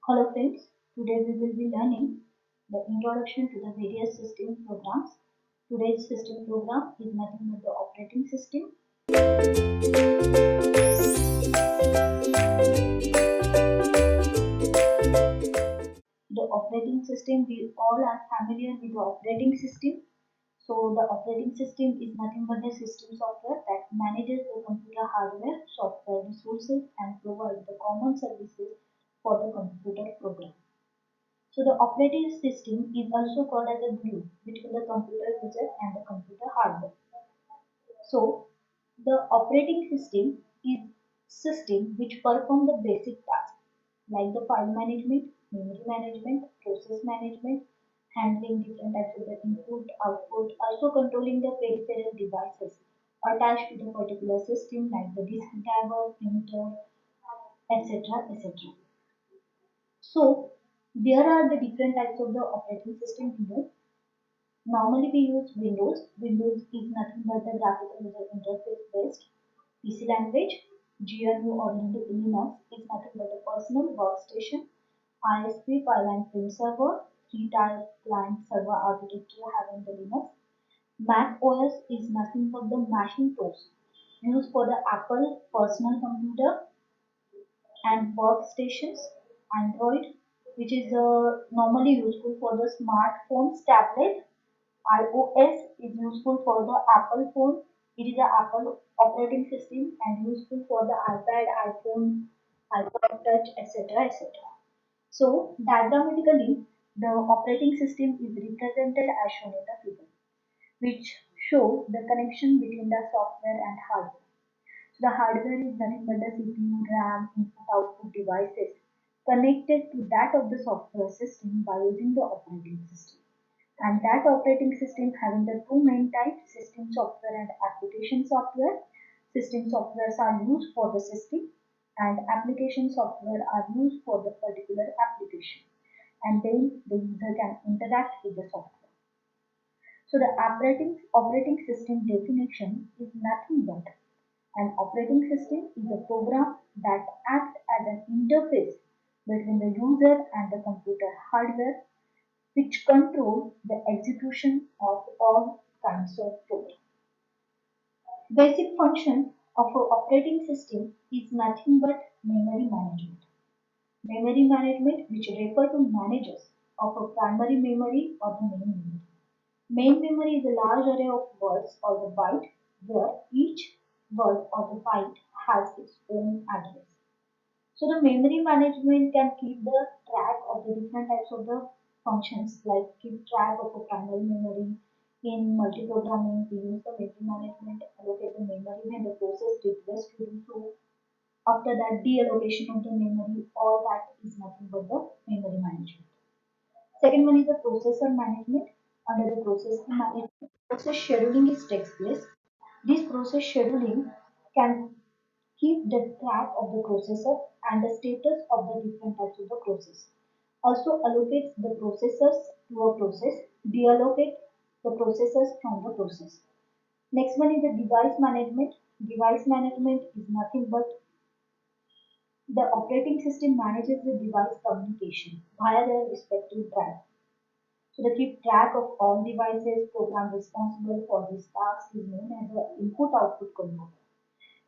Hello friends, today we will be learning the introduction to the various system programs. Today's system program is nothing but the operating system. The operating system, we all are familiar with the operating system. So the operating system is nothing but the system software that manages the computer hardware, software resources and provides the common services for the computer program. So the operating system is also called as a glue between the computer user and the computer hardware. So the operating system is system which perform the basic tasks like the file management, memory management, process management, handling different types of the input, output, also controlling the peripheral devices attached to the particular system like the disk driver, printer, etc. etc. So there are the different types of the operating system below. Normally we use Windows. Windows is nothing but the graphical user interface based PC language. GNU or Linux is nothing but a personal workstation. ISP file and print server. Three-tier client server architecture having the Linux. Mac OS is nothing but the Macintosh used for the Apple personal computer and workstations. Android, which is normally useful for the smartphones, tablet. iOS is useful for the Apple phone. It is an Apple operating system and useful for the iPad, iPhone, iPod Touch, etc. etc. So, diagrammatically, the operating system is represented as shown in the figure, which shows the connection between the software and hardware. The hardware is nothing but the CPU, RAM, input-output devices connected to that of the software system by using the operating system. And that operating system having the two main types, system software and application software. System softwares are used for the system and application software are used for the particular application. And then the user can interact with the software. So the operating system definition is nothing but an operating system is a program that acts as an interface between the user and the computer hardware which control the execution of all kinds of programs. Basic function of an operating system is nothing but memory management. Memory management which refer to managers of a primary memory or the main memory. Main memory is a large array of words or the byte where each word or the byte has its own address. So the memory management can keep the track of the different types of the functions like keep track of a primary memory. In multiprogramming, we use the memory management, allocate the memory when the process requests to do so. After that, deallocation of the memory, all that is nothing but the memory management. Second one is the processor management. Under the processor management, process scheduling is takes place. This process scheduling can keep the track of the processor and the status of the different types of the process. Also allocates the processors to a process, deallocate the processors from the process. Next one is the device management. Device management is nothing but the operating system manages the device communication via their respective drive. So the keep track of all devices program responsible for this task is known as the input-output controller.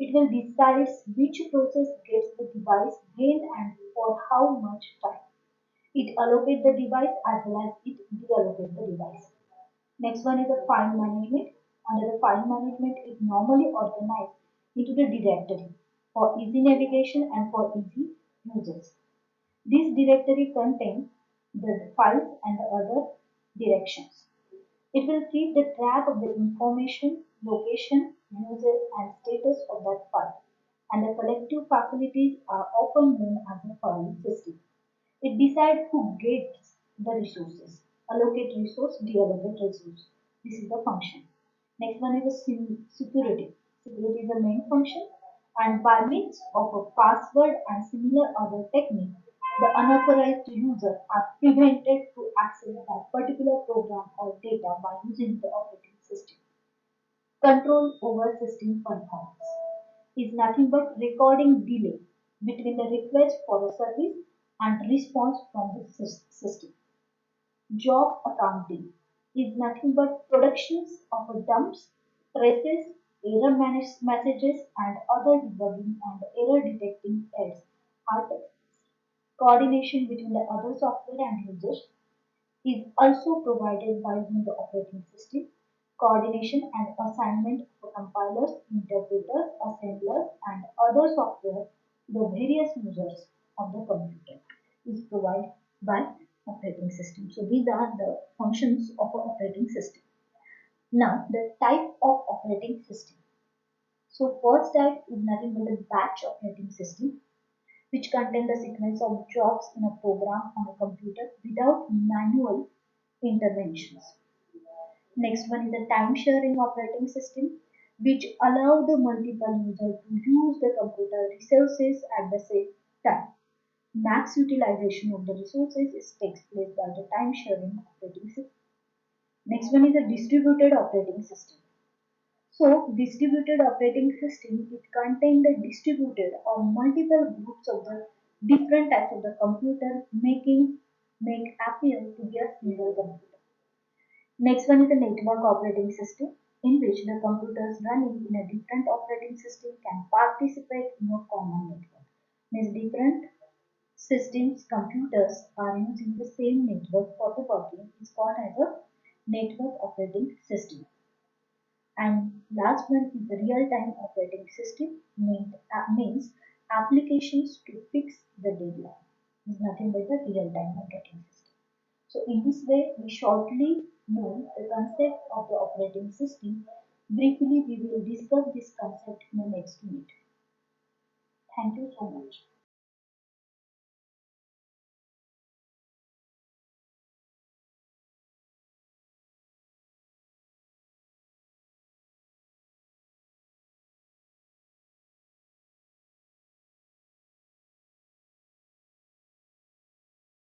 It will decide which process gets the device when and for how much time. It allocates the device as well as it deallocates the device. Next one is the file management. Under the file management, it normally organized into the directory for easy navigation and for easy users. This directory contains the files and the other directions. It will keep the track of the information, location, users, and status of that file, and the collective facilities are often known as a file system. It decides who gets the resources, allocate resource, deallocate resource. This is the function. Next one is the security. Security is the main function, and by means of a password and similar other technique, the unauthorized user are prevented to access that particular program or data by using the operating system. Control over system performance is nothing but recording delay between the request for a service and response from the system. Job accounting is nothing but productions of a dumps, traces, error messages, and other debugging and error detecting aids are tests. Coordination between the other software and users is also provided by using the operating system. Coordination and assignment for compilers, interpreters, assemblers, and other software to the various users of the computer is provided by operating system. So these are the functions of an operating system. Now the type of operating system. So first type is nothing but a batch operating system which contain the sequence of jobs in a program on a computer without manual interventions. Next one is a time sharing operating system which allow the multiple users to use the computer resources at the same time. Max utilization of the resources is takes place by the time sharing operating system. Next one is a distributed operating system. So distributed operating system it contains the distributed or multiple groups of the different types of the computer make appear to be a single computer. Next one is a network operating system in which the computers running in a different operating system can participate in a common network. Means different systems computers are using the same network for the working is called as a network operating system. And last one is the real-time operating system means applications to fix the deadline. Is nothing but the real-time operating system. So in this way, we shortly know the concept of the operating system. Briefly, we will discuss this concept in the next unit. Thank you so much.